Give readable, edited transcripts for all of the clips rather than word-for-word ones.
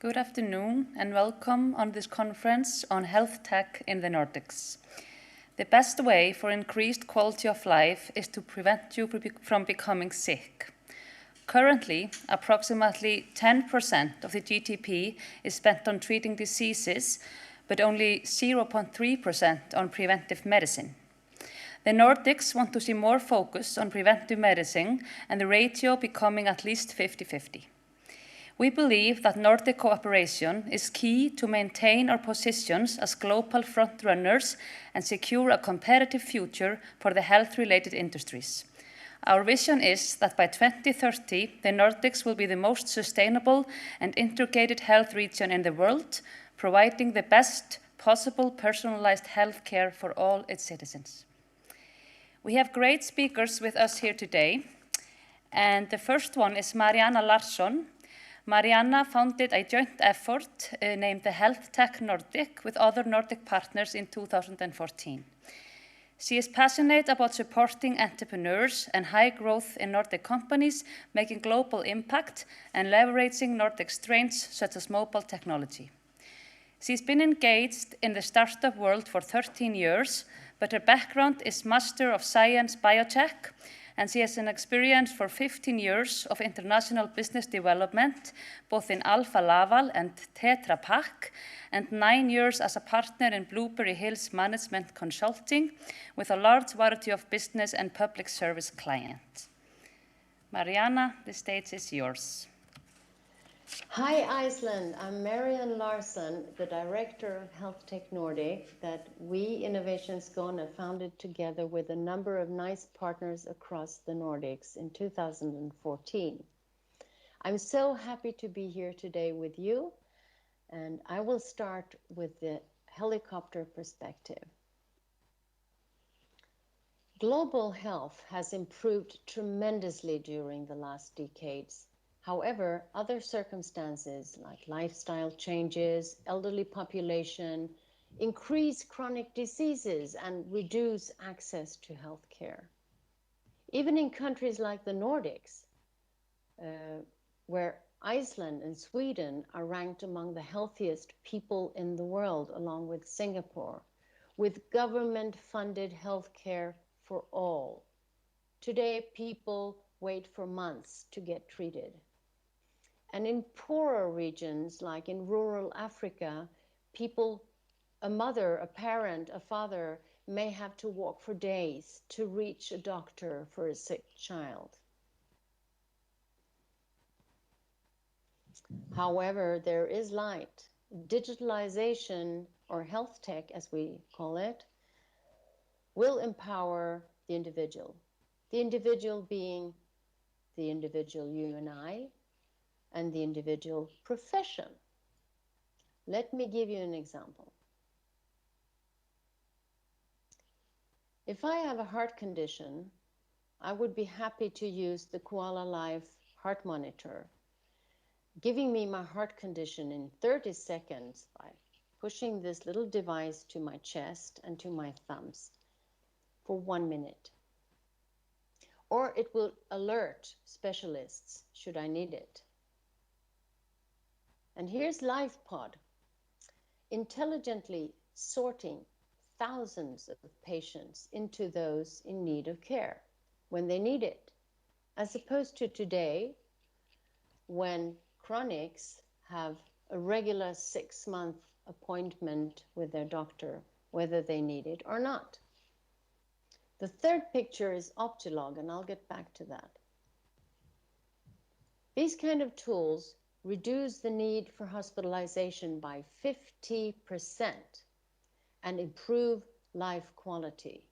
Good afternoon and welcome on this conference on HealthTech in the Nordics. The best way for increased quality of life is to prevent you from becoming sick. Currently, approximately 10% of the GDP is spent on treating diseases, but only 0.3% on preventive medicine. The Nordics want to see more focus on preventive medicine and the ratio becoming at least 50-50. We believe that Nordic cooperation is key to maintain our positions as global frontrunners and secure a competitive future for the health-related industries. Our vision is that by 2030, the Nordics will be the most sustainable and integrated health region in the world, providing the best possible personalized health care for all its citizens. We have great speakers with us here today, and the first one is Mariana Larson. Mariana founded a joint effort named the HealthTech Nordic with other Nordic partners in 2014. She is passionate about supporting entrepreneurs and high growth in Nordic companies, making global impact and leveraging Nordic strengths such as mobile technology. She's been engaged in the startup world for 13 years, but her background is Master of Science Biotech, and she has an experience for 15 years of international business development, both in Alfa Laval and Tetra Pak, and 9 years as a partner in Blueberry Hills Management Consulting, with a large variety of business and public service clients. Mariana, the stage is yours. Hi Iceland, I'm Marianne Larson, the director of HealthTech Nordic that we Innovation Skåne founded together with a number of nice partners across the Nordics in 2014. I'm so happy to be here today with you, and I will start with the helicopter perspective. Global health has improved tremendously during the last decades. However, other circumstances like lifestyle changes, elderly population, increase chronic diseases, and reduce access to health care. Even in countries like the Nordics, where Iceland and Sweden are ranked among the healthiest people in the world, along with Singapore, with government-funded health care for all. Today, people wait for months to get treated. And in poorer regions, like in rural Africa, people, a mother, a parent, a father, may have to walk for days to reach a doctor for a sick child. However, there is light. Digitalization, or health tech as we call it, will empower the individual. The individual being the individual you and I, and the individual profession. Let me give you an example. If I have a heart condition, I would be happy to use the Koala Life heart monitor, giving me my heart condition in 30 seconds by pushing this little device to my chest and to my thumbs for 1 minute. Or it will alert specialists should I need it. And here's LifePod, intelligently sorting thousands of patients into those in need of care when they need it, as opposed to today when chronics have a regular 6-month appointment with their doctor, whether they need it or not. The third picture is Optilog, and I'll get back to that. These kind of tools reduce the need for hospitalization by 50% and improve life quality.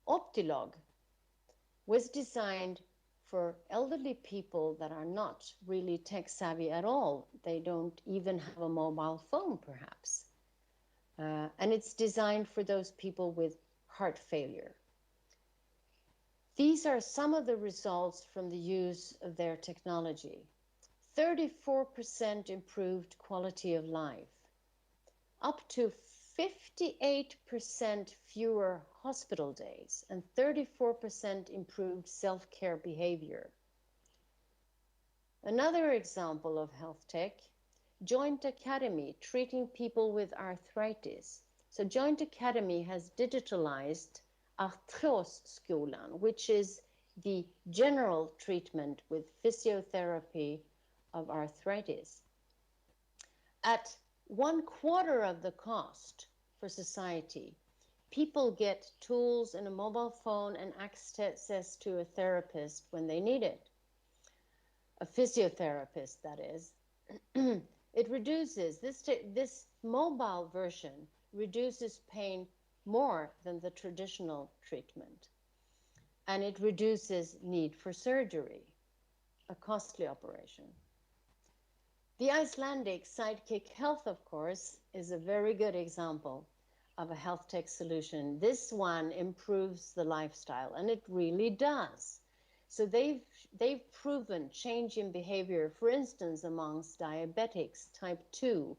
Optilog was designed for elderly people that are not really tech savvy at all. They don't even have a mobile phone, perhaps. And it's designed for those people with heart failure. These are some of the results from the use of their technology. 34% improved quality of life, up to 58% fewer hospital days, and 34% improved self-care behavior. Another example of health tech, Joint Academy, treating people with arthritis. So Joint Academy has digitalized Arthrosskolan, which is the general treatment with physiotherapy of arthritis. At 1/4 of the cost for society, people get tools and a mobile phone and access to a therapist when they need it. A physiotherapist, that is. It reduces, this mobile version reduces pain more than the traditional treatment. And it reduces need for surgery, a costly operation. The Icelandic Sidekick Health, of course, is a very good example of a health tech solution. This one improves the lifestyle, and it really does. So they've proven change in behavior, for instance, amongst diabetics type 2,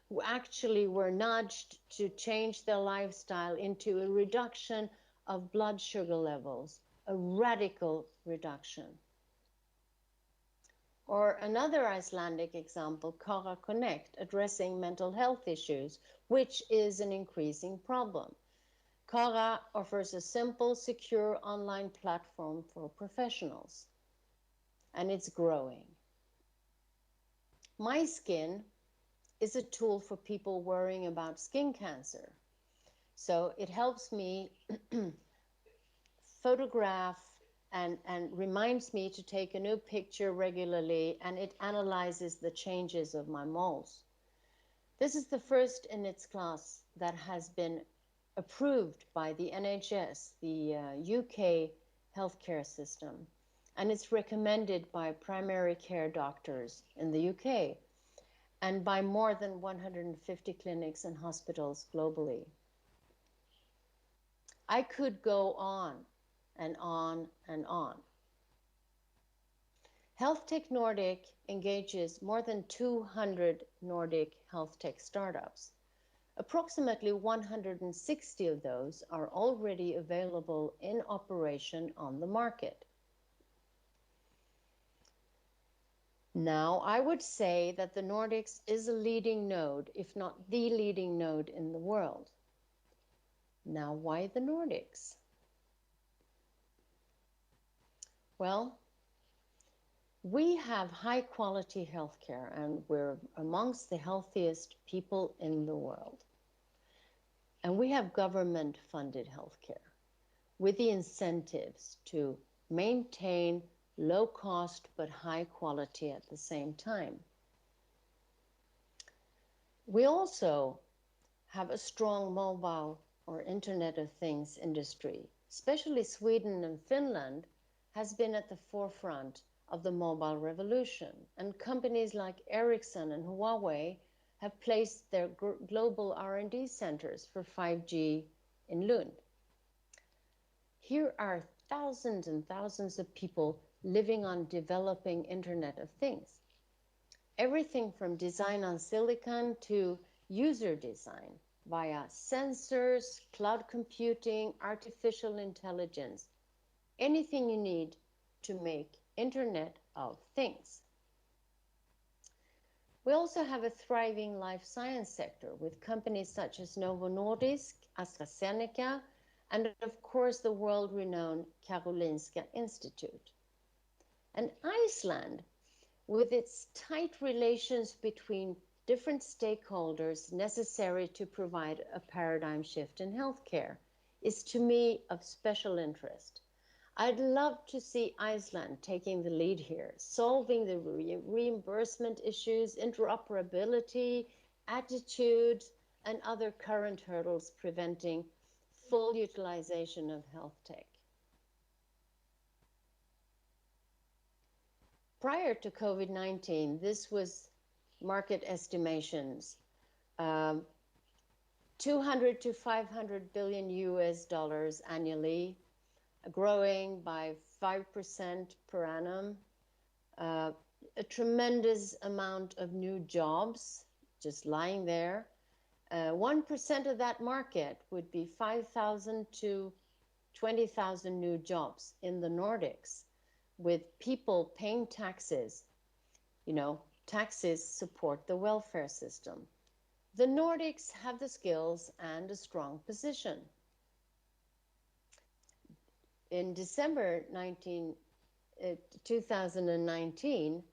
who actually were nudged to change their lifestyle into a reduction of blood sugar levels, a radical reduction. Or another Icelandic example, Kara Connect, addressing mental health issues, which is an increasing problem. Kara offers a simple, secure online platform for professionals, and it's growing. My Skin is a tool for people worrying about skin cancer. So it helps me photograph and reminds me to take a new picture regularly, and it analyzes the changes of my moles. This is the first in its class that has been approved by the NHS, the UK healthcare system, and it's recommended by primary care doctors in the UK and by more than 150 clinics and hospitals globally. I could go on and on and on. HealthTech Nordic engages more than 200 Nordic health tech startups. Approximately 160 of those are already available in operation on the market. Now, I would say that the Nordics is a leading node, if not the leading node in the world. Now, why the Nordics? Well, we have high quality healthcare, and we're amongst the healthiest people in the world. And we have government funded healthcare with the incentives to maintain low cost but high quality at the same time. We also have a strong mobile or Internet of Things industry. Especially Sweden and Finland has been at the forefront of the mobile revolution, and companies like Ericsson and Huawei have placed their global R&D centers for 5G in Lund. Here are thousands and thousands of people living on developing Internet of Things. Everything from design on silicon to user design via sensors, cloud computing, artificial intelligence, anything you need to make Internet of Things. We also have a thriving life science sector with companies such as Novo Nordisk, AstraZeneca, and of course the world-renowned Karolinska Institute. And Iceland, with its tight relations between different stakeholders necessary to provide a paradigm shift in healthcare, is to me of special interest. I'd love to see Iceland taking the lead here, solving the reimbursement issues, interoperability, attitudes, and other current hurdles preventing full utilization of health tech. Prior to COVID-19, this was market estimations, 200 to 500 billion US dollars annually, growing by 5% per annum, a tremendous amount of new jobs just lying there. 1% of that market would be 5,000 to 20,000 new jobs in the Nordics, with people paying taxes taxes support the welfare system. The Nordics have the skills and a strong position. In December 2019,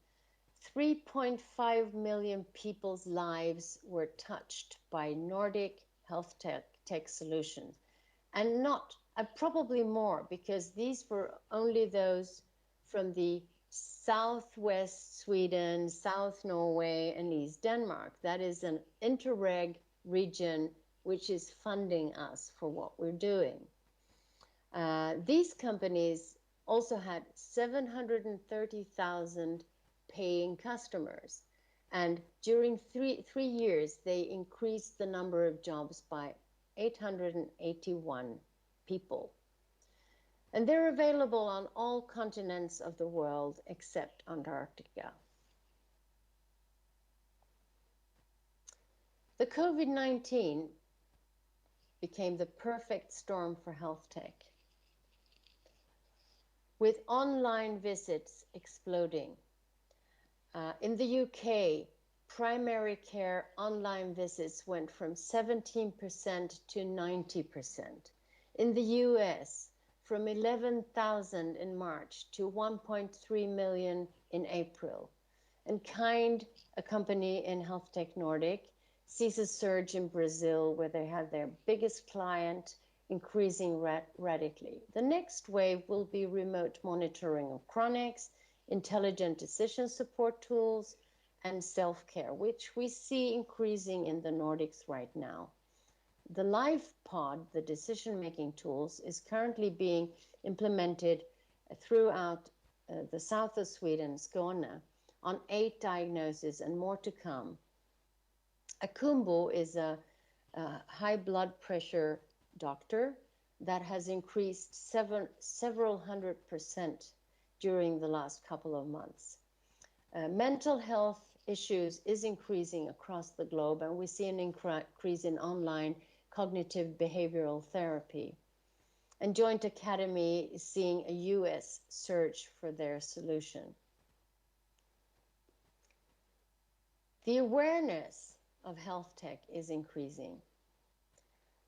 3.5 million people's lives were touched by Nordic HealthTech solutions. And probably more, because these were only those from the southwest Sweden, South Norway, and East Denmark. That is an interreg region which is funding us for what we're doing. These companies also had 730,000 paying customers. And during three years, they increased the number of jobs by 881 people. And they're available on all continents of the world except Antarctica. The COVID-19 became the perfect storm for HealthTech, with online visits exploding. In the UK, primary care online visits went from 17% to 90%. In the US, from 11,000 in March to 1.3 million in April. And Kind, a company in HealthTech Nordic, sees a surge in Brazil where they had their biggest client increasing radically. The next wave will be remote monitoring of chronics, intelligent decision support tools, and self-care, which we see increasing in the Nordics right now. The LifePod, the decision-making tools, is currently being implemented throughout the south of Sweden, Skåne, on 8 diagnoses and more to come. Akumbo is a high blood pressure doctor that has increased several 100% during the last couple of months. Mental health issues is increasing across the globe, and we see an increase in online cognitive behavioral therapy. And Joint Academy is seeing a US search for their solution. The awareness of HealthTech is increasing.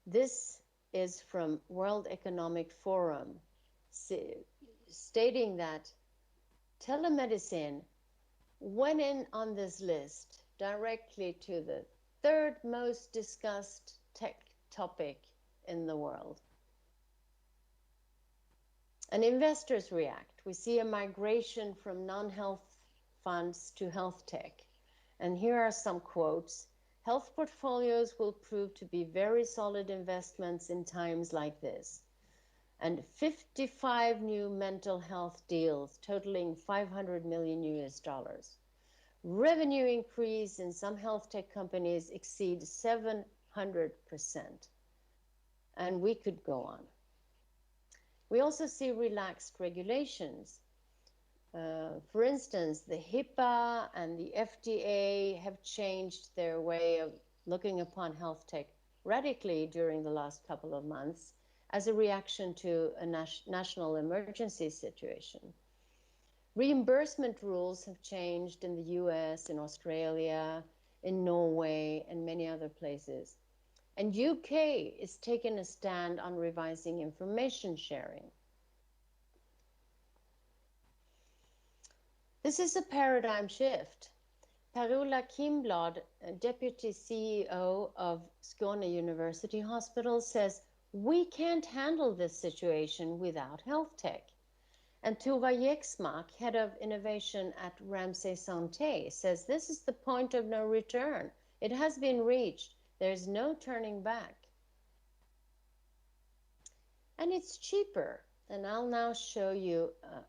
This is from World Economic Forum, stating that telemedicine went in on this list directly to the third most discussed tech topic in the world. And investors react. We see a migration from non-health funds to health tech. And here are some quotes. Health portfolios will prove to be very solid investments in times like this. And 55 new mental health deals totaling $500 million US. Revenue increase in some health tech companies exceeds 700%. And we could go on. We also see relaxed regulations. For instance, the HIPAA and the FDA have changed their way of looking upon health tech radically during the last couple of months as a reaction to a national emergency situation. Reimbursement rules have changed in the US, in Australia, in Norway, and many other places. And UK is taking a stand on revising information sharing. This is a paradigm shift. Per-Ola Kimblad, Deputy CEO of Skåne University Hospital, says, we can't handle this situation without health tech. And Tuva Jeksmak, Head of Innovation at Ramsay Santé, says, this is the point of no return. It has been reached. There's no turning back. And it's cheaper. And I'll now show you a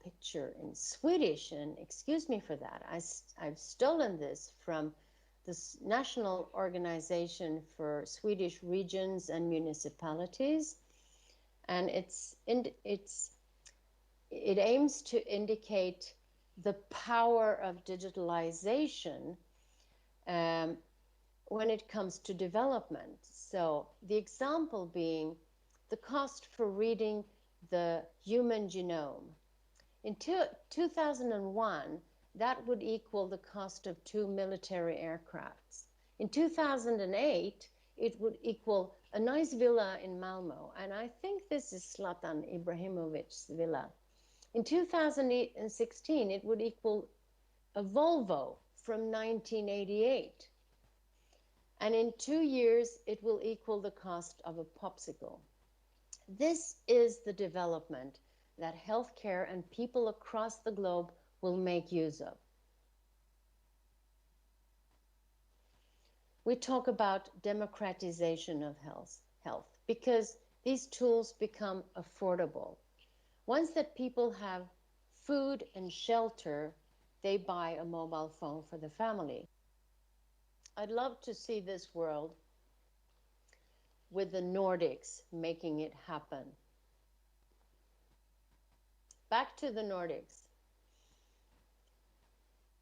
picture in Swedish, and excuse me for that. I've stolen this from the National Organization for Swedish Regions and Municipalities, and it aims to indicate the power of digitalization when it comes to development. So the example being the cost for reading the human genome. In 2001, that would equal the cost of 2 military aircrafts. In 2008, it would equal a nice villa in Malmo, and I think this is Zlatan Ibrahimovic's villa. In 2016, it would equal a Volvo from 1988. And in 2 years, it will equal the cost of a popsicle. This is the development that healthcare and people across the globe will make use of. We talk about democratization of health because these tools become affordable. Once that people have food and shelter, they buy a mobile phone for the family. I'd love to see this world with the Nordics making it happen. Back to the Nordics.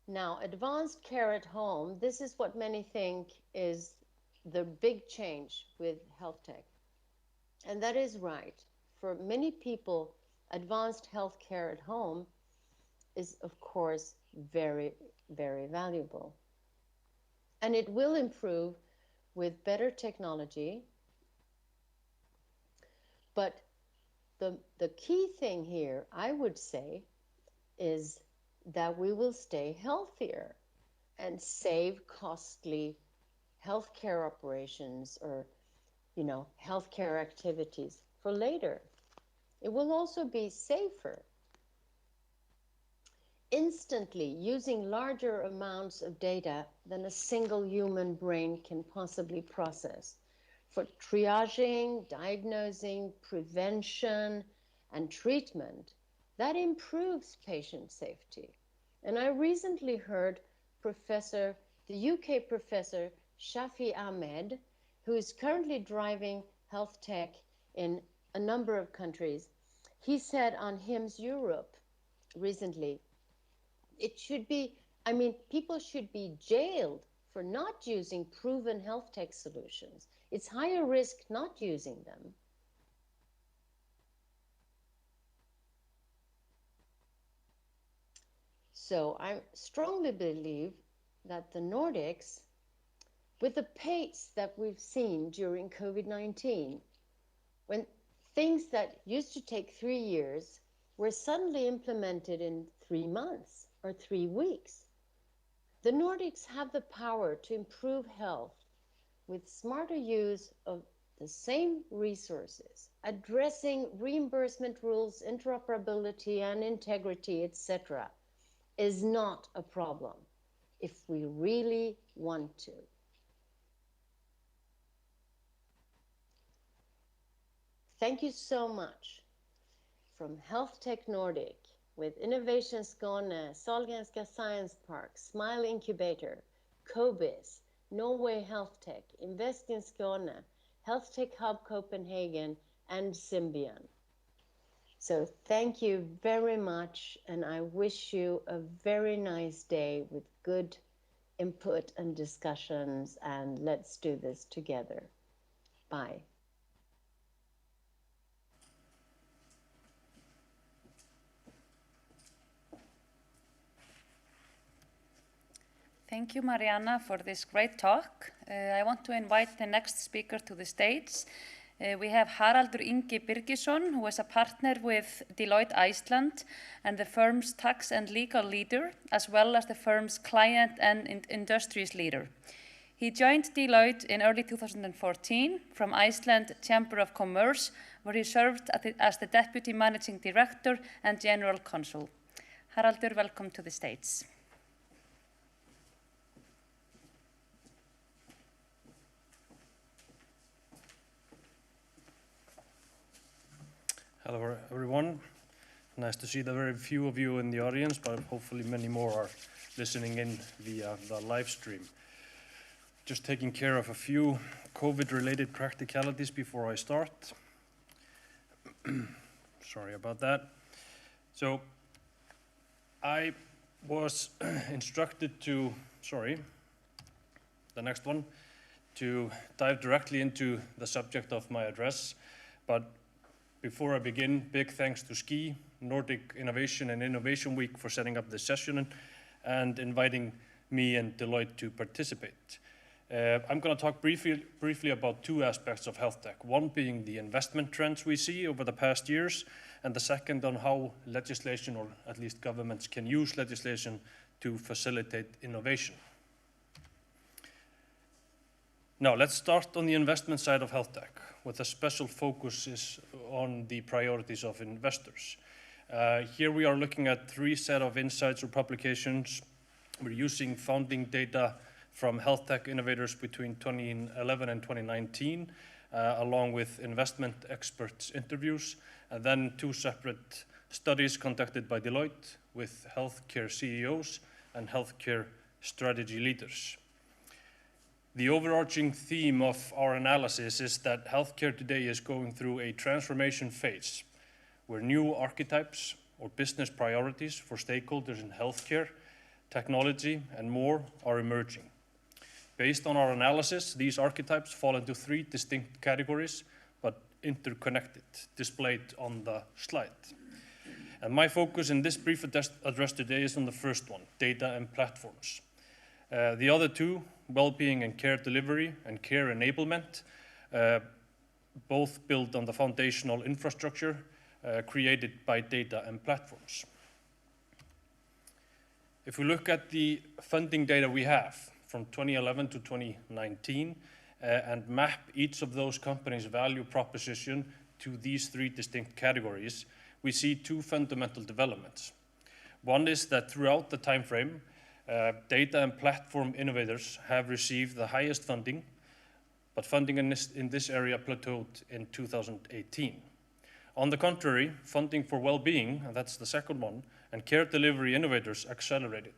Now, advanced care at home, this is what many think is the big change with HealthTech. And that is right. For many people, advanced health care at home is, of course, very, very valuable. And it will improve with better technology. But the key thing here, I would say, is that we will stay healthier and save costly healthcare operations or, healthcare activities for later. It will also be safer. Instantly using larger amounts of data than a single human brain can possibly process for triaging, diagnosing, prevention, and treatment. That improves patient safety. And I recently heard the UK professor Shafi Ahmed, who is currently driving health tech in a number of countries. He said on HIMSS Europe recently, people should be jailed for not using proven health tech solutions. It's higher risk not using them. So I strongly believe that the Nordics, with the pace that we've seen during COVID-19, when things that used to take 3 years were suddenly implemented in 3 months or 3 weeks, the Nordics have the power to improve health with smarter use of the same resources, addressing reimbursement rules, interoperability and integrity, etc., is not a problem if we really want to. Thank you so much. From HealthTech Nordic with Innovation Skåne, Sahlgrenska Science Park, Smile Incubator, COBIS, Norway HealthTech, Invest in Skåne, HealthTech Hub Copenhagen, and Symbion. So thank you very much, and I wish you a very nice day with good input and discussions, and let's do this together. Bye. Thank you, Mariana, for this great talk. I want to invite the next speaker to the stage. We have Haraldur Ingi Birgisson, who is a partner with Deloitte Iceland and the firm's tax and legal leader, as well as the firm's client and industries leader. He joined Deloitte in early 2014 from Iceland Chamber of Commerce, where he served as the Deputy Managing Director and General Counsel. Haraldur, welcome to the stage. Hello everyone. Nice to see the very few of you in the audience, but hopefully many more are listening in via the live stream. Just taking care of a few COVID-related practicalities before I start. Sorry about that. So I was instructed to, the next one, to dive directly into the subject of my address, but before I begin, big thanks to SKI, Nordic Innovation and Innovation Week, for setting up this session, and inviting me and Deloitte to participate. I'm going to talk briefly about two aspects of health tech, one being the investment trends we see over the past years, and the second on how legislation, or at least governments, can use legislation to facilitate innovation. Now, let's start on the investment side of health tech, with a special focus on the priorities of investors. Here we are looking at three set of insights or publications. We're using founding data from health tech innovators between 2011 and 2019, along with investment experts interviews, and then two separate studies conducted by Deloitte with healthcare CEOs and healthcare strategy leaders. The overarching theme of our analysis is that healthcare today is going through a transformation phase where new archetypes or business priorities for stakeholders in healthcare, technology, and more are emerging. Based on our analysis, these archetypes fall into three distinct categories, but interconnected, displayed on the slide. And my focus in this brief address today is on the first one, data and platforms. The other two, well-being and care delivery and care enablement, both built on the foundational infrastructure created by data and platforms. If we look at the funding data we have from 2011 to 2019 and map each of those companies' value proposition to these three distinct categories, we see two fundamental developments. One is that throughout the time frame, data and platform innovators have received the highest funding, but funding in this area plateaued in 2018. On the contrary, funding for well-being, and that's the second one, and care delivery innovators accelerated,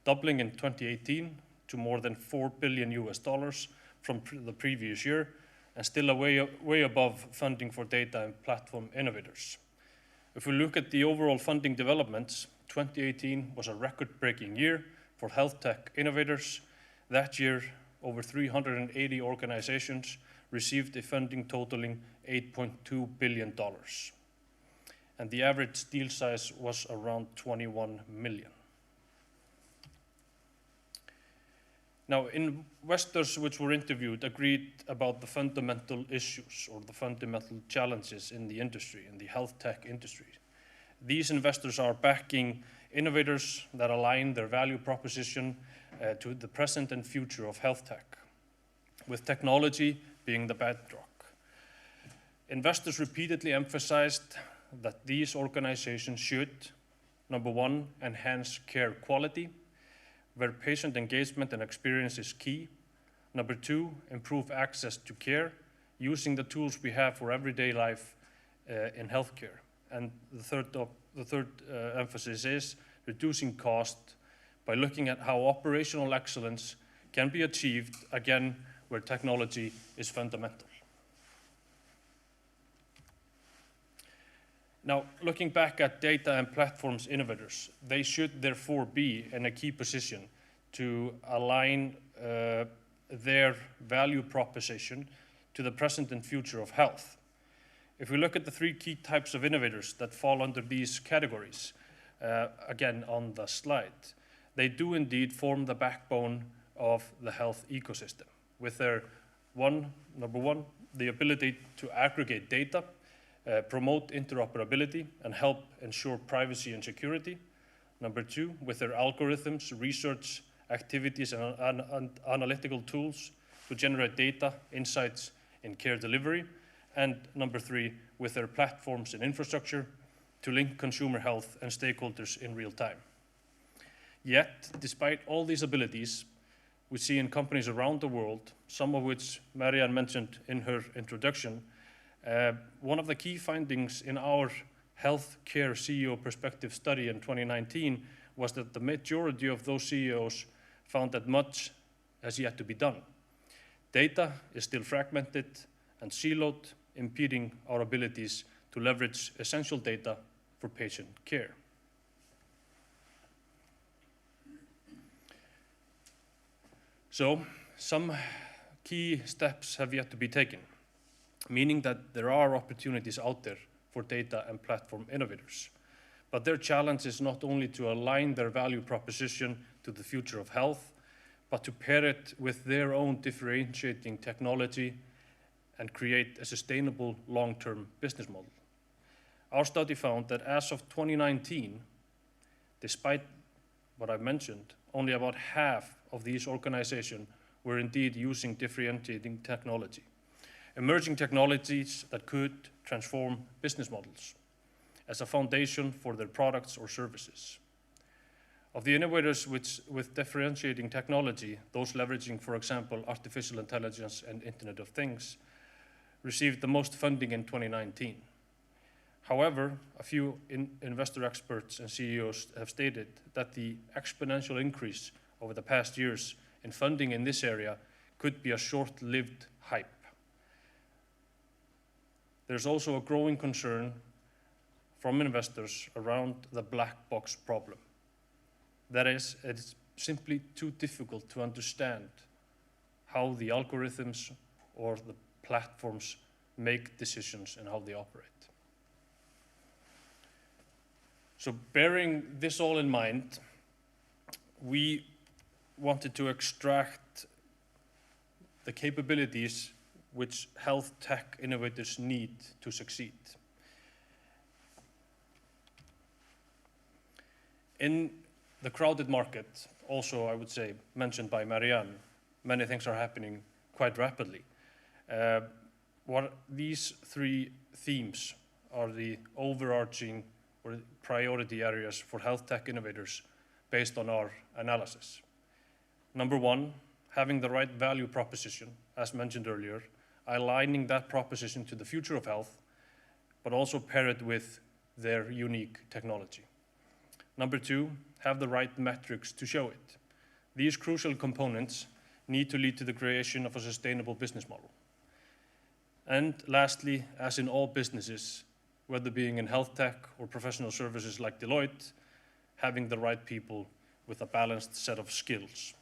doubling in 2018 to more than $4 billion from the previous year, and still way above funding for data and platform innovators. If we look at the overall funding developments, 2018 was a record-breaking year for health tech innovators. That year, over 380 organizations received a funding totaling $8.2 billion. And the average deal size was around 21 million. Now, investors which were interviewed agreed about the fundamental issues or the fundamental challenges in the industry, in the health tech industry. These investors are backing innovators that align their value proposition to the present and future of health tech, with technology being the bedrock. Investors repeatedly emphasized that these organizations should, number one, enhance care quality, where patient engagement and experience is key. Number two, improve access to care, using the tools we have for everyday life in healthcare. And the third emphasis is reducing cost by looking at how operational excellence can be achieved, again, where technology is fundamental. Now, looking back at data and platforms innovators, they should therefore be in a key position to align their value proposition to the present and future of health. If we look at the three key types of innovators that fall under these categories, again on the slide, they do indeed form the backbone of the health ecosystem with their number one, the ability to aggregate data, promote interoperability, and help ensure privacy and security. Number two, with their algorithms, research activities, and analytical tools to generate data, insights in care delivery. And number three, with their platforms and infrastructure to link consumer health and stakeholders in real time. Yet, despite all these abilities, we see in companies around the world, some of which Marianne mentioned in her introduction, one of the key findings in our healthcare CEO perspective study in 2019 was that the majority of those CEOs found that much has yet to be done. Data is still fragmented and siloed, impeding our abilities to leverage essential data for patient care. So, some key steps have yet to be taken, meaning that there are opportunities out there for data and platform innovators. But their challenge is not only to align their value proposition to the future of health, but to pair it with their own differentiating technology and create a sustainable long-term business model. Our study found that as of 2019, despite what I've mentioned, only about half of these organizations were indeed using differentiating technology, emerging technologies that could transform business models as a foundation for their products or services. Of the innovators with differentiating technology, those leveraging, for example, artificial intelligence and Internet of Things, received the most funding in 2019. However, a few investor experts and CEOs have stated that the exponential increase over the past years in funding in this area could be a short-lived hype. There's also a growing concern from investors around the black box problem. That is, it's simply too difficult to understand how the algorithms or the platforms make decisions and how they operate. So bearing this all in mind, we wanted to extract the capabilities which health tech innovators need to succeed. In the crowded market, also I would say mentioned by Marianne, many things are happening quite rapidly. What these three themes are the overarching or priority areas for health tech innovators based on our analysis. Number one, having the right value proposition, as mentioned earlier, aligning that proposition to the future of health, but also pair it with their unique technology. Number two, have the right metrics to show it. These crucial components need to lead to the creation of a sustainable business model. And lastly, as in all businesses, whether being in health tech or professional services like Deloitte, having the right people with a balanced set of skills.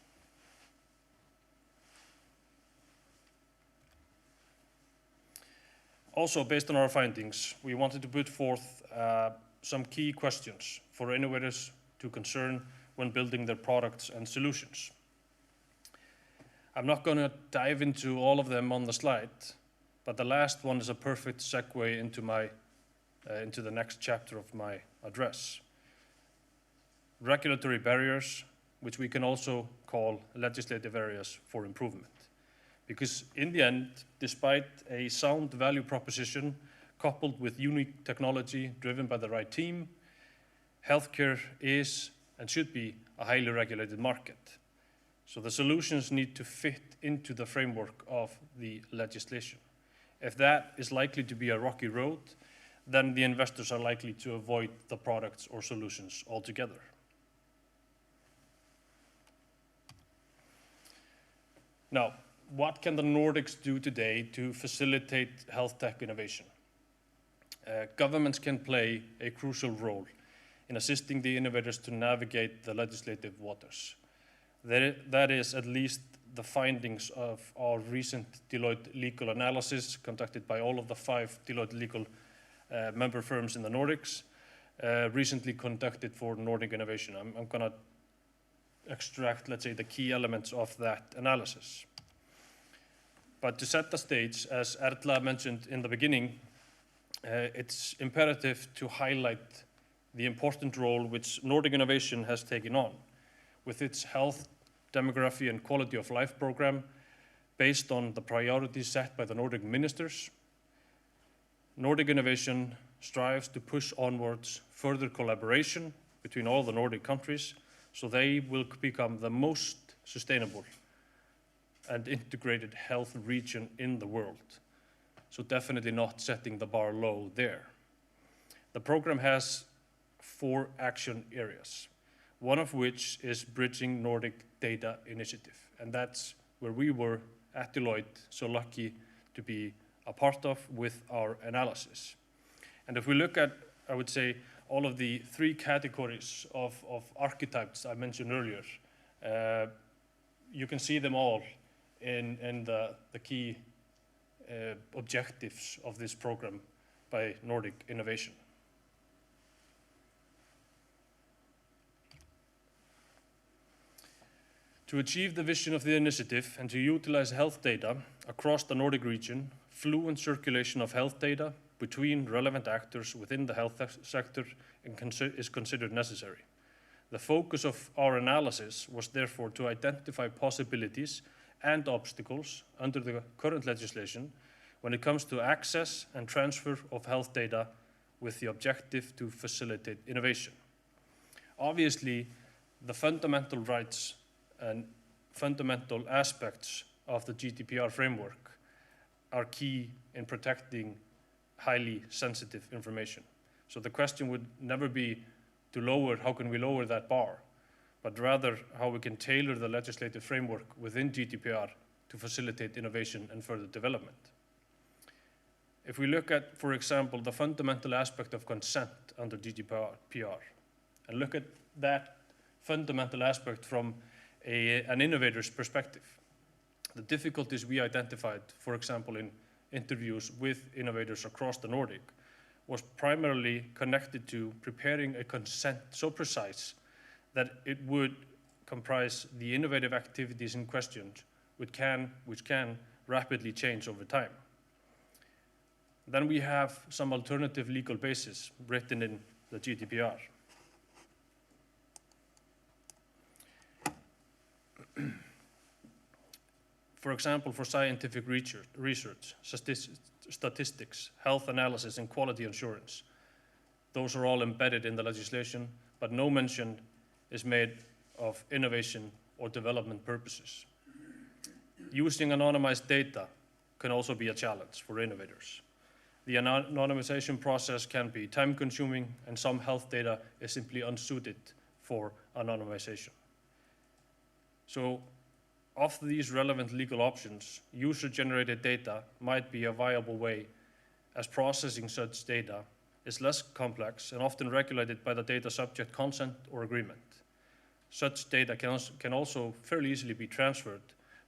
Also, based on our findings, we wanted to put forth some key questions for innovators to concern when building their products and solutions. I'm not going to dive into all of them on the slide, but the last one is a perfect segue into the next chapter of my address. Regulatory barriers, which we can also call legislative areas for improvement. Because in the end, despite a sound value proposition coupled with unique technology driven by the right team, healthcare is and should be a highly regulated market. So the solutions need to fit into the framework of the legislation. If that is likely to be a rocky road, then the investors are likely to avoid the products or solutions altogether. Now, what can the Nordics do today to facilitate health tech innovation? Governments can play a crucial role in assisting the innovators to navigate the legislative waters. That is at least the findings of our recent Deloitte legal analysis conducted by all of the 5 Deloitte legal member firms in the Nordics, recently conducted for Nordic innovation. I'm going to extract, let's say, the key elements of that analysis. But to set the stage, as Erla mentioned in the beginning, it's imperative to highlight the important role which Nordic innovation has taken on with its health, demography, and quality of life program based on the priorities set by the Nordic ministers. Nordic innovation strives to push onwards further collaboration between all the Nordic countries so they will become the most sustainable and integrated health region in the world. So definitely not setting the bar low there. The program has 4 action areas, one of which is Bridging Nordic Data Initiative. And that's where we were at Deloitte so lucky to be a part of with our analysis. And if we look at, I would say, all of the 3 categories of archetypes I mentioned earlier, you can see them all in the key objectives of this program by Nordic innovation. To achieve the vision of the initiative and to utilize health data across the Nordic region, fluent circulation of health data between relevant actors within the health sector is considered necessary. The focus of our analysis was therefore to identify possibilities and obstacles under the current legislation when it comes to access and transfer of health data with the objective to facilitate innovation. Obviously, the fundamental rights and fundamental aspects of the GDPR framework are key in protecting highly sensitive information. So the question would never be to lower, how can we lower that bar, but rather how we can tailor the legislative framework within GDPR to facilitate innovation and further development. If we look at, for example, the fundamental aspect of consent under GDPR, and look at that fundamental aspect from an innovator's perspective, the difficulties we identified, for example, in interviews with innovators across the Nordic, was primarily connected to preparing a consent so precise that it would comprise the innovative activities in question, which can rapidly change over time. Then we have some alternative legal basis written in the GDPR. For example, for scientific research, statistics, health analysis, and quality assurance. Those are all embedded in the legislation, but no mention is made of innovation or development purposes. Using anonymized data can also be a challenge for innovators. The anonymization process can be time-consuming, and some health data is simply unsuited for anonymization. So, of these relevant legal options, user-generated data might be a viable way, as processing such data is less complex and often regulated by the data subject consent or agreement. Such data can also fairly easily be transferred,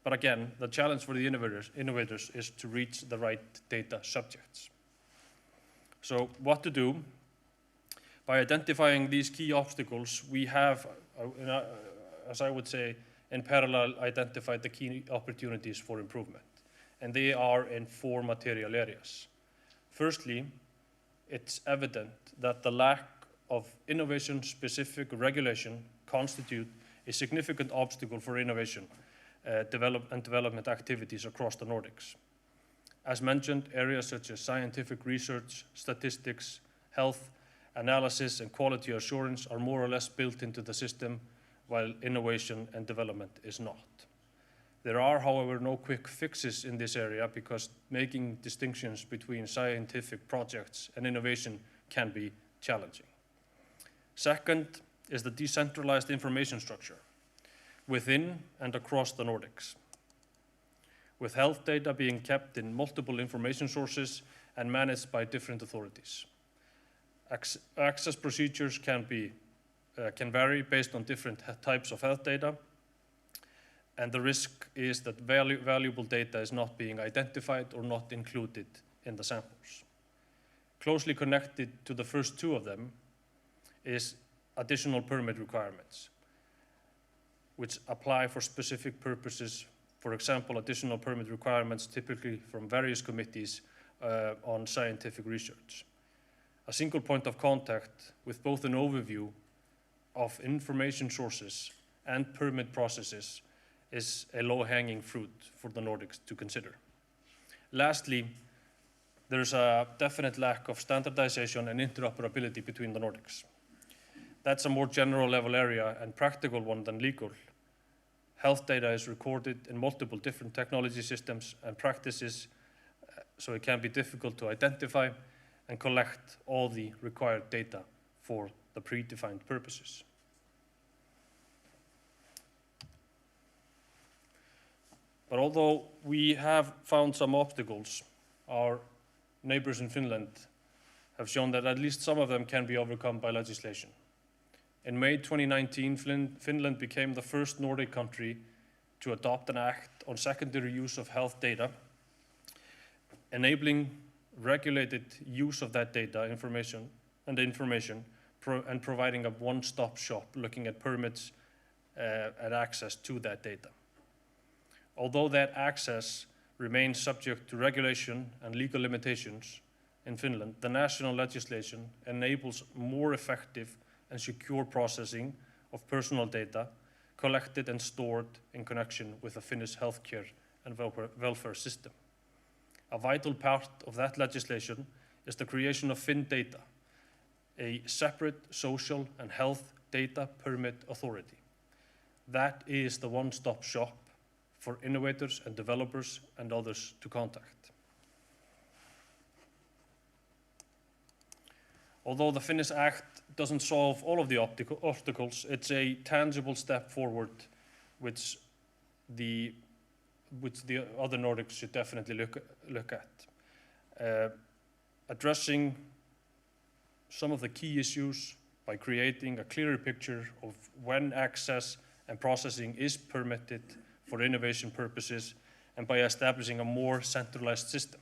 but again, the challenge for the innovators is to reach the right data subjects. So what to do? By identifying these key obstacles, we have, as I would say, in parallel, identified the key opportunities for improvement, and they are in 4 material areas. Firstly, it's evident that the lack of innovation-specific regulation constitute a significant obstacle for innovation development activities across the Nordics. As mentioned, areas such as scientific research, statistics, health analysis, and quality assurance are more or less built into the system, while innovation and development is not. There are, however, no quick fixes in this area because making distinctions between scientific projects and innovation can be challenging. Second is the decentralized information structure within and across the Nordics, with health data being kept in multiple information sources and managed by different authorities. Access procedures can vary based on different types of health data, and the risk is that valuable data is not being identified or not included in the samples. Closely connected to the first 2 of them is additional permit requirements, which apply for specific purposes. For example, additional permit requirements typically from various committees on scientific research. A single point of contact with both an overview of information sources and permit processes is a low-hanging fruit for the Nordics to consider. Lastly, there's a definite lack of standardization and interoperability between the Nordics. That's a more general level area and practical one than legal. Health data is recorded in multiple different technology systems and practices, so it can be difficult to identify and collect all the required data for the predefined purposes. But although we have found some obstacles, our neighbors in Finland have shown that at least some of them can be overcome by legislation. In May 2019, Finland became the first Nordic country to adopt an act on secondary use of health data, enabling regulated use of that data information and providing a one-stop shop looking at permits and access to that data. Although that access remains subject to regulation and legal limitations in Finland, the national legislation enables more effective and secure processing of personal data collected and stored in connection with the Finnish healthcare and welfare system. A vital part of that legislation is the creation of FinData, a separate social and health data permit authority. That is the one-stop shop for innovators and developers and others to contact. Although the Finnish Act doesn't solve all of the obstacles, it's a tangible step forward which the other Nordics should definitely look at. Addressing some of the key issues by creating a clearer picture of when access and processing is permitted for innovation purposes, and by establishing a more centralized system,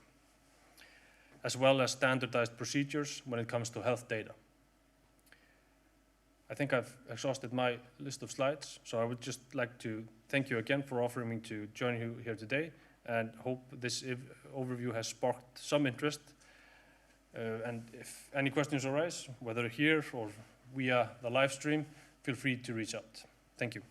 as well as standardized procedures when it comes to health data. I think I've exhausted my list of slides, so I would just like to thank you again for offering me to join you here today, and hope this overview has sparked some interest. And if any questions arise, whether here or via the live stream, feel free to reach out. Thank you.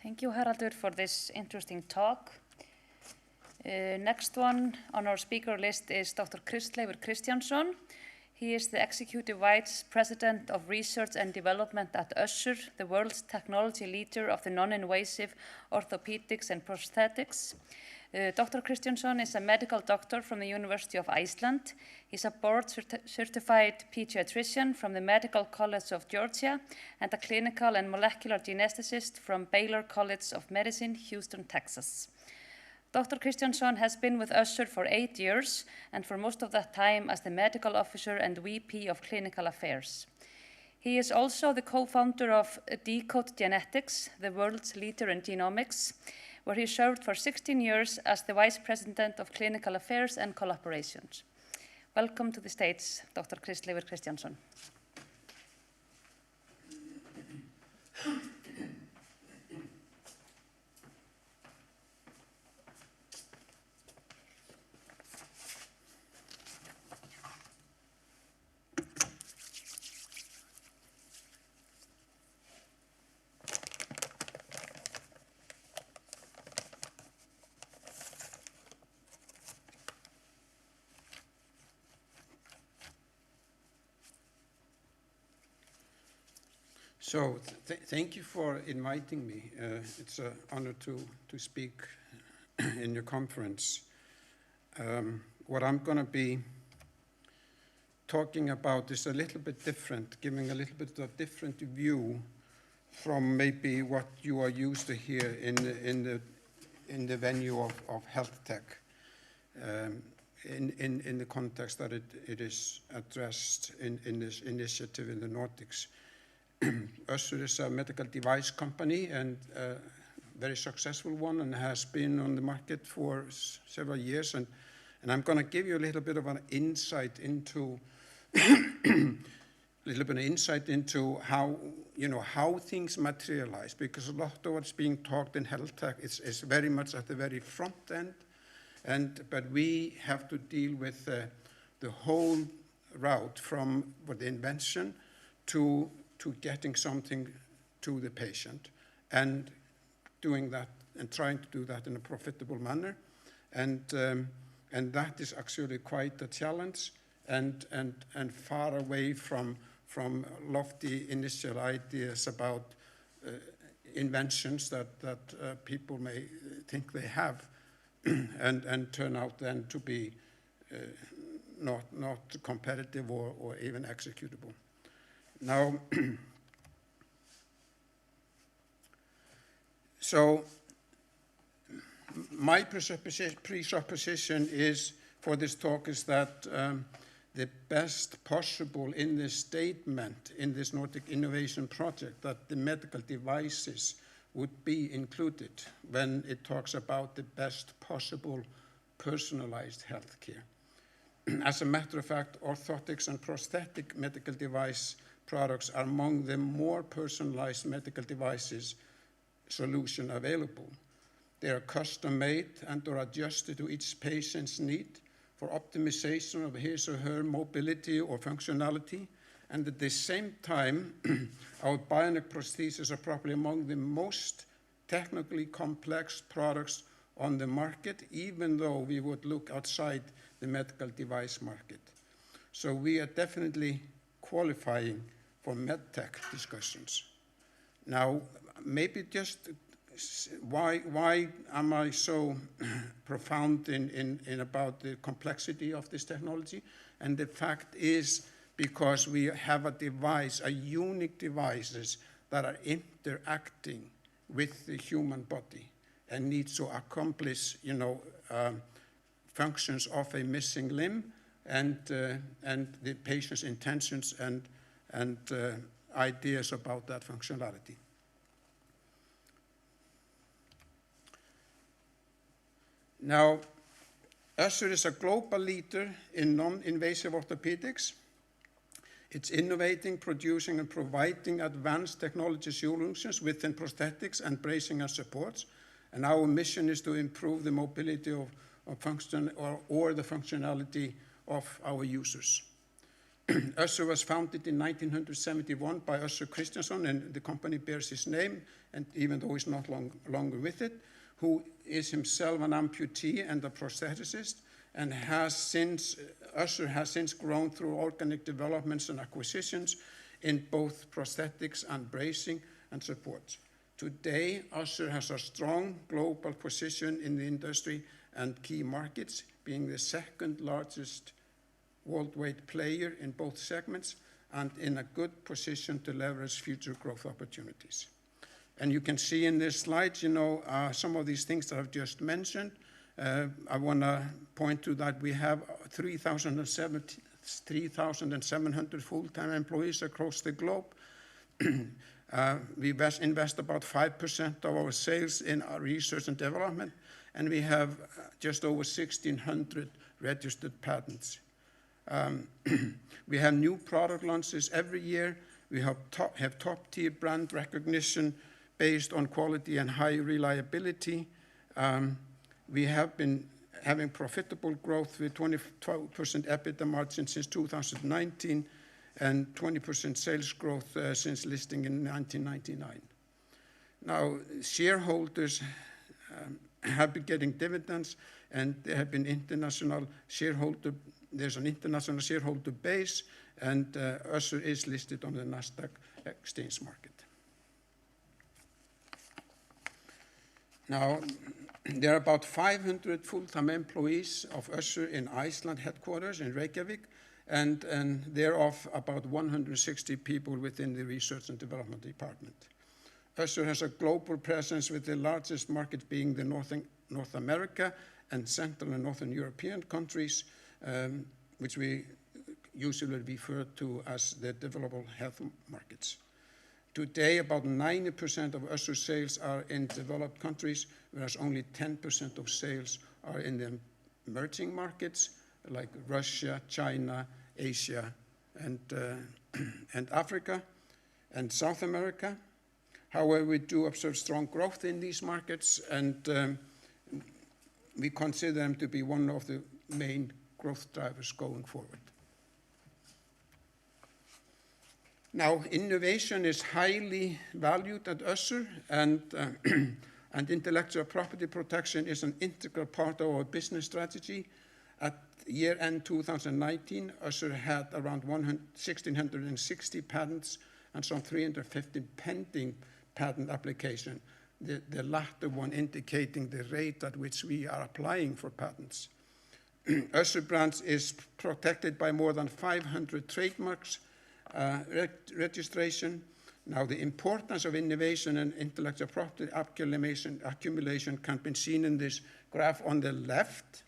Thank you, Haraldur, for this interesting talk. Next one on our speaker list is Dr. Kristleifur Kristjánsson. He is the Executive Vice President of Research and Development at þessar, the world's technology leader of the non-invasive orthopedics and prosthetics. Dr. Kristjánsson is a medical doctor from the University of Iceland. He's a board-certified pediatrician from the Medical College of Georgia and a clinical and molecular geneticist from Baylor College of Medicine, Houston, Texas. Dr. Kristjánsson has been with þessar for 8 years, and for most of that time as the medical officer and VP of clinical affairs. He is also the co-founder of Decode Genetics, the world's leader in genomics, where he served for 16 years as the Vice President of Clinical Affairs and Collaborations. Welcome to the stage, Dr. Kristleifur Kristjánsson. So thank you for inviting me. It's an honor to speak in your conference. What I'm going to be talking about is a little bit different, giving a little bit of a different view from maybe what you are used to here in the venue of HealthTech, in the context that it is addressed in this initiative in the Nordics. þessar is a medical device company and a very successful one, and has been on the market for several years. And I'm going to give you a little bit of an insight into how things materialize, because a lot of what's being talked in HealthTech is very much at the very front end, but we have to deal with the whole route from the invention to getting something to the patient, and doing that and trying to do that in a profitable manner, and that is actually quite a challenge, and far away from lofty initial ideas about inventions that people may think they have, and turn out then to be not competitive or even executable. Now, so my presupposition is for this talk is that the best possible in this statement, in this Nordic Innovation Project, that the medical devices would be included when it talks about the best possible personalized healthcare. As a matter of fact, orthotics and prosthetic medical device products are among the more personalized medical devices solution available. They are custom-made and are adjusted to each patient's need for optimization of his or her mobility or functionality, and at the same time, our bionic prostheses are probably among the most technically complex products on the market, even though we would look outside the medical device market. So we are definitely qualifying for medtech discussions. Now, maybe just why am I so profound in about the complexity of this technology? And the fact is because we have a device, a unique devices that are interacting with the human body and need to accomplish, functions of a missing limb and the patient's intentions and ideas about that functionality. Now, Össur is a global leader in non-invasive orthopedics. It's innovating, producing, and providing advanced technology solutions within prosthetics and bracing and supports. And our mission is to improve the mobility of function or the functionality of our users. Össur was founded in 1971 by Össur Kristjánsson, and the company bears his name, and even though he's not longer with it, who is himself an amputee and a prostheticist, and Össur has since grown through organic developments and acquisitions in both prosthetics and bracing and support. Today, Össur has a strong global position in the industry and key markets, being the second largest worldwide player in both segments and in a good position to leverage future growth opportunities. And you can see in this slide, some of these things that I've just mentioned. I want to point to that we have 3,700 full-time employees across the globe. We invest about 5% of our sales in our research and development, and we have just over 1,600 registered patents. We have new product launches every year. We have top-tier brand recognition based on quality and high reliability. We have been having profitable growth with 12% EBITDA margin since 2019 and 20% sales growth since listing in 1999. Now, shareholders have been getting dividends, and there have been international shareholder. There's an international shareholder base, and Össur is listed on the Nasdaq exchange market. Now, there are about 500 full-time employees of Össur in Iceland headquarters in Reykjavik, and thereof about 160 people within the research and development department. Össur has a global presence with the largest market being the North America and Central and Northern European countries, which we usually refer to as the developed health markets. Today, about 90% of Össur sales are in developed countries, whereas only 10% of sales are in the emerging markets like Russia, China, Asia, and Africa, and South America. However, we do observe strong growth in these markets, and we consider them to be one of the main growth drivers going forward. Now, innovation is highly valued at Össur, and intellectual property protection is an integral part of our business strategy. At year-end 2019, Össur had around 1,660 patents and some 350 pending patent applications, the latter one indicating the rate at which we are applying for patents. Össur brands is protected by more than 500 trademarks registration. Now, the importance of innovation and intellectual property accumulation can be seen in this graph on the left,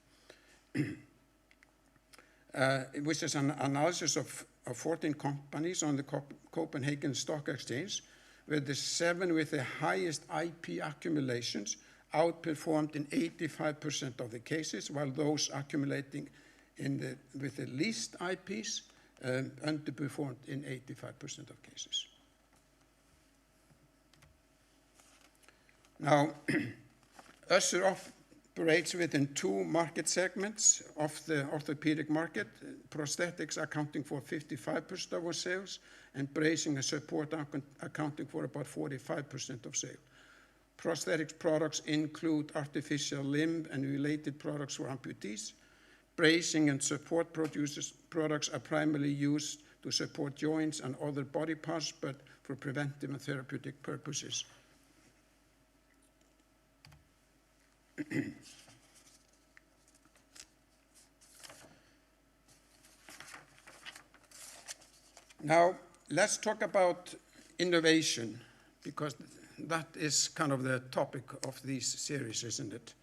which is an analysis of 14 companies on the Copenhagen Stock Exchange, where the 7 with the highest IP accumulations outperformed in 85% of the cases, while those accumulating with the least IPs underperformed in 85% of cases. Now, Össur operates within 2 market segments of the orthopedic market, prosthetics accounting for 55% of our sales, and bracing and support accounting for about 45% of sales. Prosthetics products include artificial limb and related products for amputees. Bracing and support products are primarily used to support joints and other body parts, but for preventive and therapeutic purposes. Now, let's talk about innovation, because that is kind of the topic of this series, isn't it?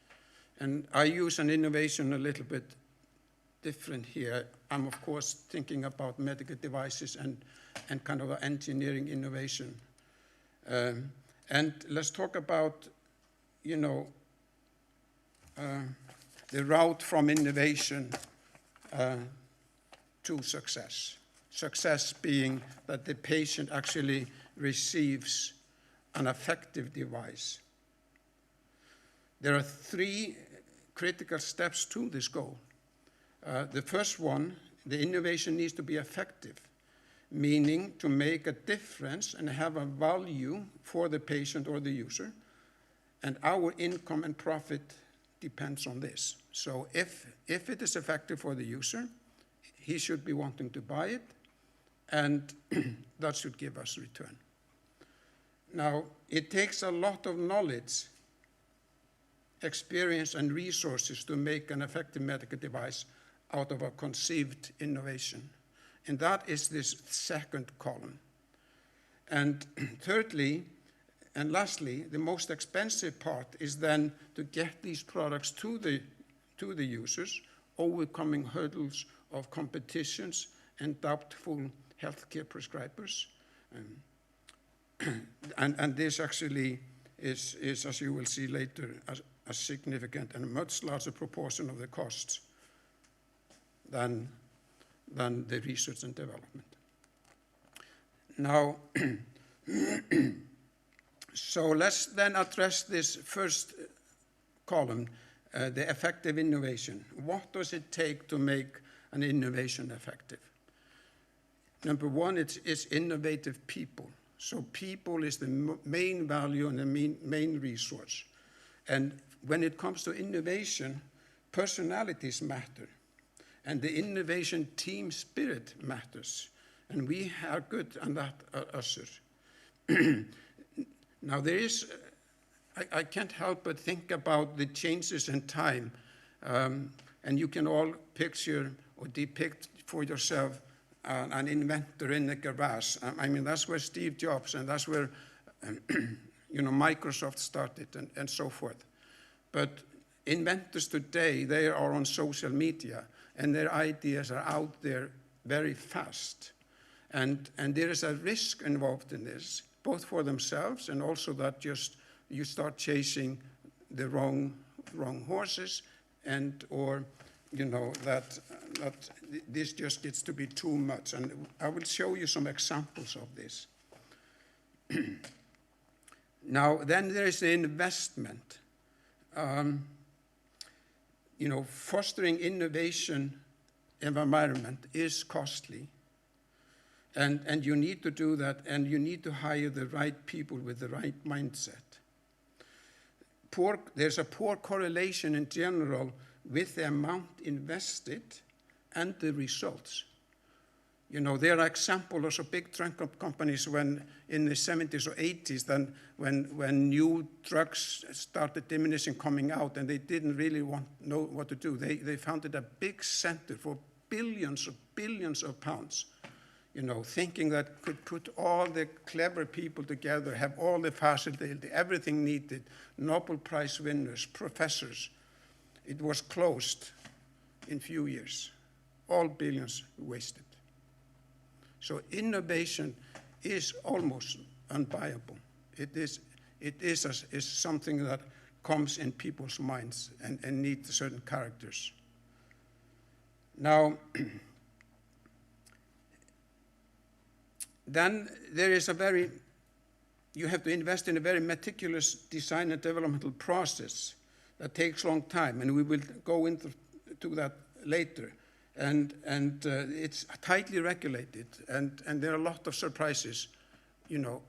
And I use an innovation a little bit different here. I'm, of course, thinking about medical devices and kind of engineering innovation. And let's talk about, the route from innovation to success. Success being that the patient actually receives an effective device. There are 3 critical steps to this goal. The first one, the innovation needs to be effective, meaning to make a difference and have a value for the patient or the user. And our income and profit depends on this. So if it is effective for the user, he should be wanting to buy it, and that should give us return. Now, it takes a lot of knowledge, experience, and resources to make an effective medical device out of a conceived innovation. And that is this second column. And thirdly, and lastly, the most expensive part is then to get these products to the users, overcoming hurdles of competitions and doubtful healthcare prescribers. And this actually is, as you will see later, a significant and a much larger proportion of the costs than the research and development. Now, so let's then address this first column, the effective innovation. What does it take to make an innovation effective? Number one, it's innovative people. So people is the main value and the main resource. And when it comes to innovation, personalities matter. And the innovation team spirit matters. And we are good on that, Össur. Now there is, I can't help but think about the changes in time. And you can all picture or depict for yourself an inventor in the garage. I mean, that's where Steve Jobs and that's where, Microsoft started and so forth. But inventors today, they are on social media and their ideas are out there very fast. And there is a risk involved in this, both for themselves and also that just you start chasing the wrong horses or that this just gets to be too much. And I will show you some examples of this. Now, then there is the investment. Fostering innovation environment is costly. And you need to do that, and you need to hire the right people with the right mindset. There's a poor correlation in general with the amount invested and the results. There are examples of big drug companies when in the 70s or 80s, then when new drugs started diminishing, coming out, and they didn't really know what to do. They founded a big center for billions of pounds, thinking that could put all the clever people together, have all the facility, everything needed, Nobel Prize winners, professors. It was closed in few years. All billions wasted. So innovation is almost unbuyable. It is something that comes in people's minds and needs certain characters. Now, then there is you have to invest in a very meticulous design and developmental process that takes a long time, and we will go into that later. And it's tightly regulated, and there are a lot of surprises,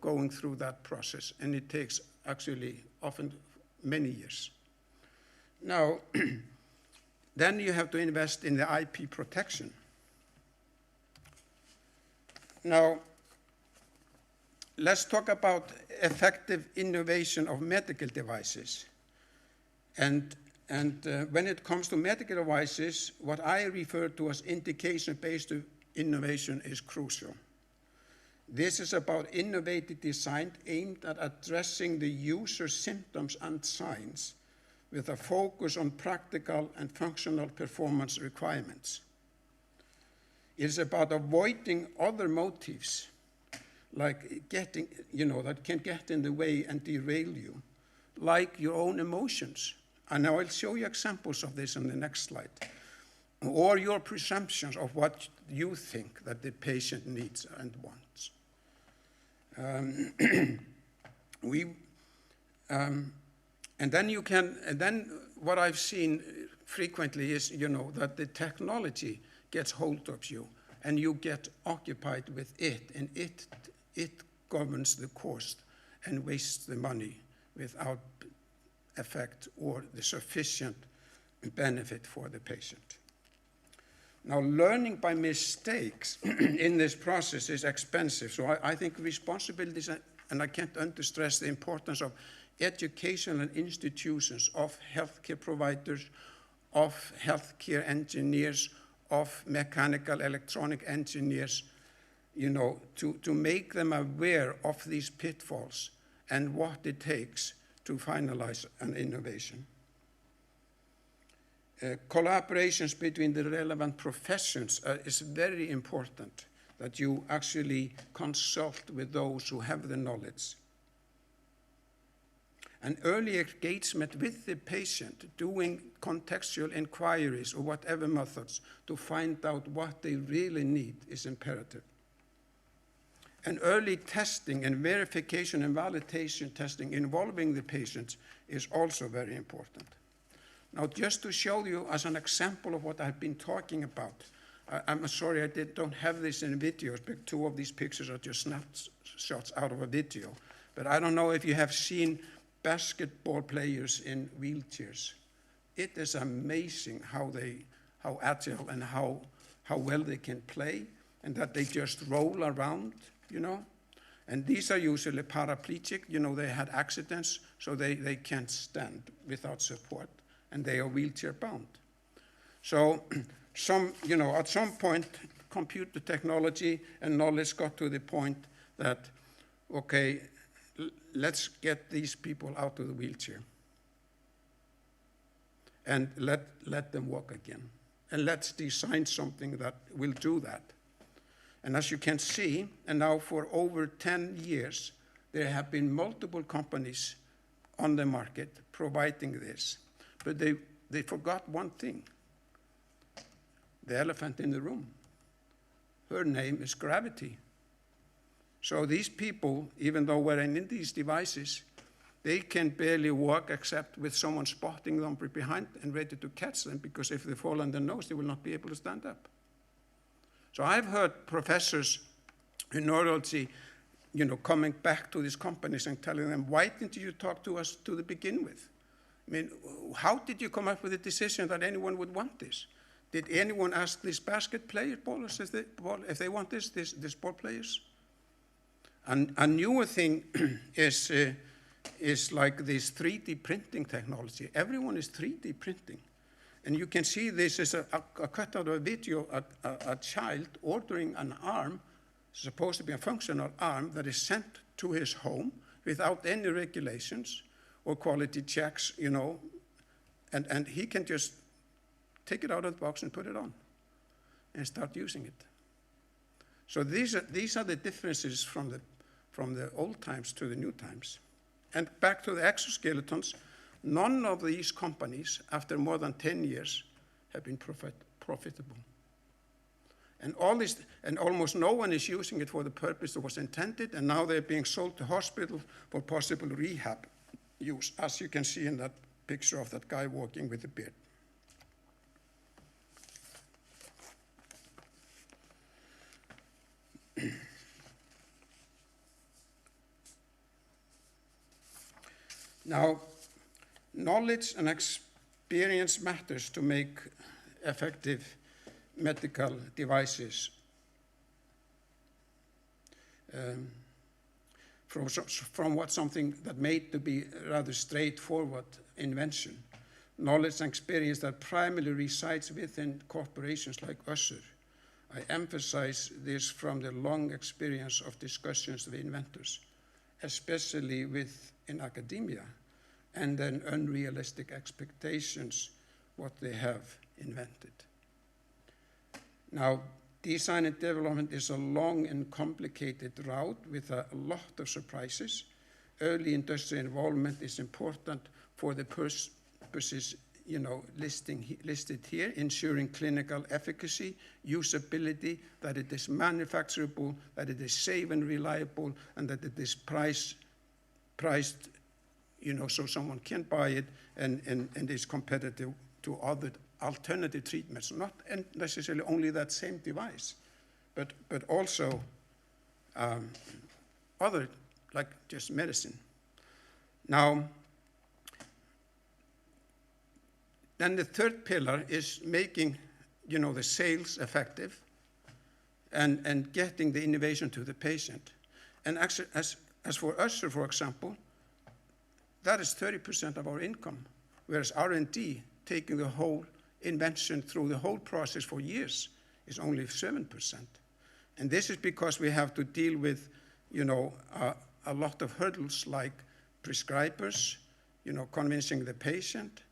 going through that process, and it takes actually often many years. Now, then you have to invest in the IP protection. Now, let's talk about effective innovation of medical devices. And when it comes to medical devices, what I refer to as indication-based innovation is crucial. This is about innovative design aimed at addressing the user's symptoms and signs with a focus on practical and functional performance requirements. It is about avoiding other motives, like that can get in the way and derail you, like your own emotions. And now I'll show you examples of this on the next slide. Or your presumptions of what you think that the patient needs and wants. And then what I've seen frequently is, that the technology gets hold of you and you get occupied with it, and it governs the cost and wastes the money without effect or the sufficient benefit for the patient. Now, learning by mistakes in this process is expensive, so I think responsibilities, and I can't understress the importance of educational institutions, of healthcare providers, of healthcare engineers, of mechanical electronic engineers, to make them aware of these pitfalls and what it takes to finalize an innovation. Collaborations between the relevant professions is very important, that you actually consult with those who have the knowledge. An early engagement with the patient, doing contextual inquiries or whatever methods to find out what they really need is imperative. And early testing and verification and validation testing involving the patients is also very important. Now, just to show you as an example of what I've been talking about, I'm sorry I don't have this in videos, but two of these pictures are just snapshots out of a video. But I don't know if you have seen basketball players in wheelchairs. It is amazing how agile and how well they can play, and that they just roll around, And these are usually paraplegic, they had accidents, so they can't stand without support, and they are wheelchair bound. So at some point, computer technology and knowledge got to the point that, okay, let's get these people out of the wheelchair and let them walk again. And let's design something that will do that. And as you can see, and now for over 10 years, there have been multiple companies on the market providing this. But they forgot one thing, the elephant in the room. Her name is gravity. So these people, even though wearing in these devices, they can barely walk except with someone spotting them behind and ready to catch them, because if they fall on their nose, they will not be able to stand up. So I've heard professors in neurology, coming back to these companies and telling them, why didn't you talk to us to begin with? I mean, how did you come up with the decision that anyone would want this? Did anyone ask these basket players if they want these ball players? And a newer thing is like this 3D printing technology. Everyone is 3D printing. And you can see this is a cut out of a video, a child ordering an arm, supposed to be a functional arm, that is sent to his home without any regulations or quality checks, and he can just take it out of the box and put it on and start using it. So these are the differences from from the old times to the new times. And back to the exoskeletons, none of these companies, after more than 10 years, have been profitable. And almost no one is using it for the purpose that was intended, and now they're being sold to hospitals for possible rehab use, as you can see in that picture of that guy walking with a beard. Now, knowledge and experience matters to make effective medical devices. From something that made to be rather straightforward invention. Knowledge and experience that primarily resides within corporations like Össur. I emphasize this from the long experience of discussions with inventors, especially in academia, and then unrealistic expectations what they have invented. Now, design and development is a long and complicated route with a lot of surprises. Early industrial involvement is important for the purposes, listed here, ensuring clinical efficacy, usability, that it is manufacturable, that it is safe and reliable, and that it is priced, so someone can buy it and is competitive to other alternative treatments, not necessarily only that same device, but also other, like just medicine. Now, then the third pillar is making, the sales effective and getting the innovation to the patient. And actually, as for us, for example, that is 30% of our income, whereas R&D, taking the whole invention through the whole process for years, is only 7%. And this is because we have to deal with, a lot of hurdles like prescribers, convincing the patient,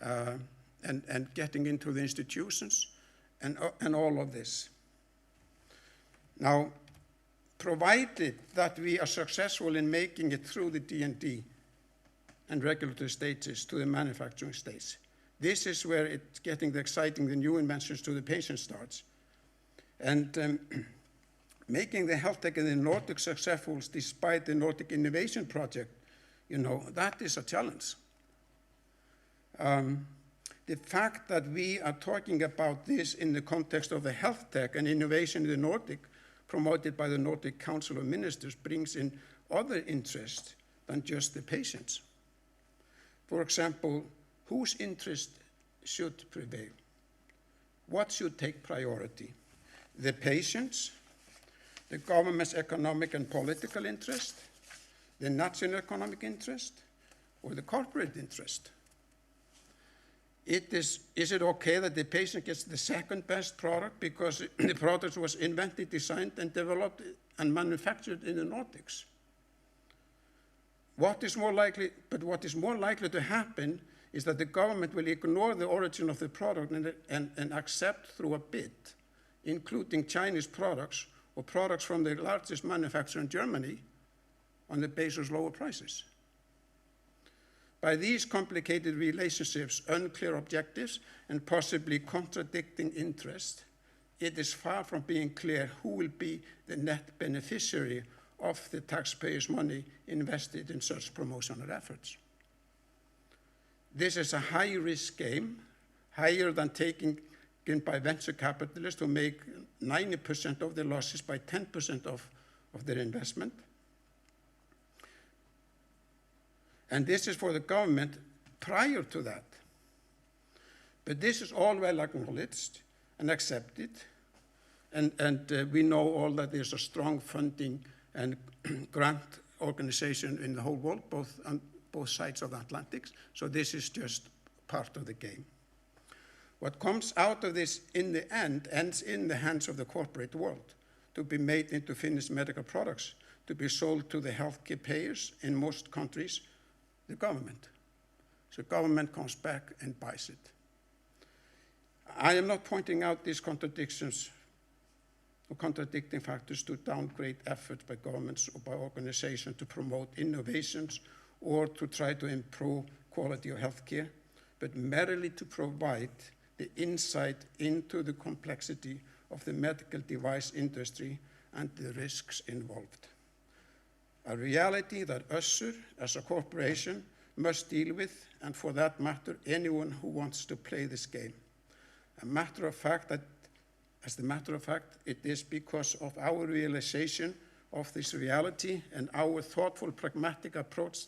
and getting into the institutions, and all of this. Now, provided that we are successful in making it through the D&D and regulatory stages to the manufacturing stage, this is where it's getting the exciting, the new inventions to the patient starts. And making the HealthTech in the Nordics successful despite the Nordic Innovation Project, that is a challenge. The fact that we are talking about this in the context of the HealthTech and innovation in the Nordic, promoted by the Nordic Council of Ministers, brings in other interests than just the patients. For example, whose interest should prevail? What should take priority? The patients, the government's economic and political interest, the national economic interest, or the corporate interest? Is it okay that the patient gets the second best product because the product was invented, designed, and developed and manufactured in the Nordics? What is more likely to happen is that the government will ignore the origin of the product and accept through a bid, including Chinese products or products from the largest manufacturer in Germany, on the basis of lower prices. By these complicated relationships, unclear objectives, and possibly contradicting interests, it is far from being clear who will be the net beneficiary of the taxpayers' money invested in such promotional efforts. This is a high-risk game, higher than taking in by venture capitalists who make 90% of their losses by 10% of their investment. And this is for the government prior to that. But this is all well acknowledged and accepted, and we know all that there's a strong funding and grant organization in the whole world, on both sides of the Atlantic, so this is just part of the game. What comes out of this in the end ends in the hands of the corporate world, to be made into finished medical products, to be sold to the healthcare payers in most countries, the government. So government comes back and buys it. I am not pointing out these contradictions or contradicting factors to downgrade efforts by governments or by organizations to promote innovations or to try to improve quality of healthcare, but merely to provide the insight into the complexity of the medical device industry and the risks involved. A reality that USSUR, as a corporation, must deal with, and for that matter, anyone who wants to play this game. As a matter of fact, it is because of our realization of this reality and our thoughtful, pragmatic approach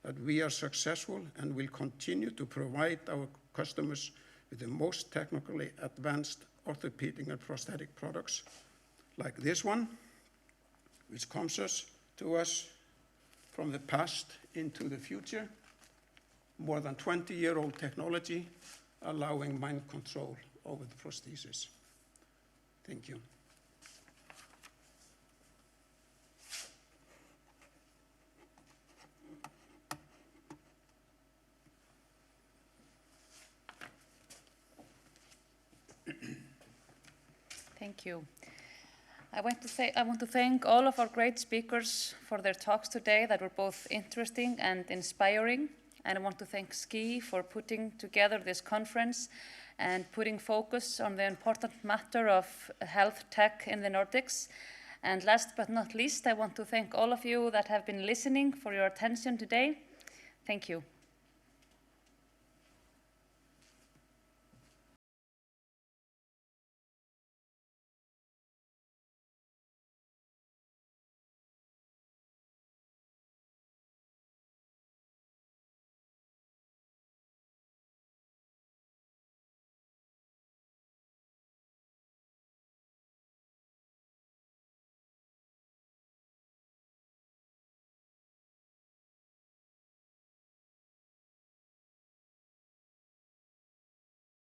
that we are successful and will continue to provide our customers with the most technically advanced orthopedic and prosthetic products like this one, which comes to us from the past into the future. More than 20-year-old technology allowing mind control over the prosthesis. Thank you. Thank you. I want to thank all of our great speakers for their talks today that were both interesting and inspiring. And I want to thank SKI for putting together this conference and putting focus on the important matter of health tech in the Nordics. And last but not least, I want to thank all of you that have been listening for your attention today. Thank you.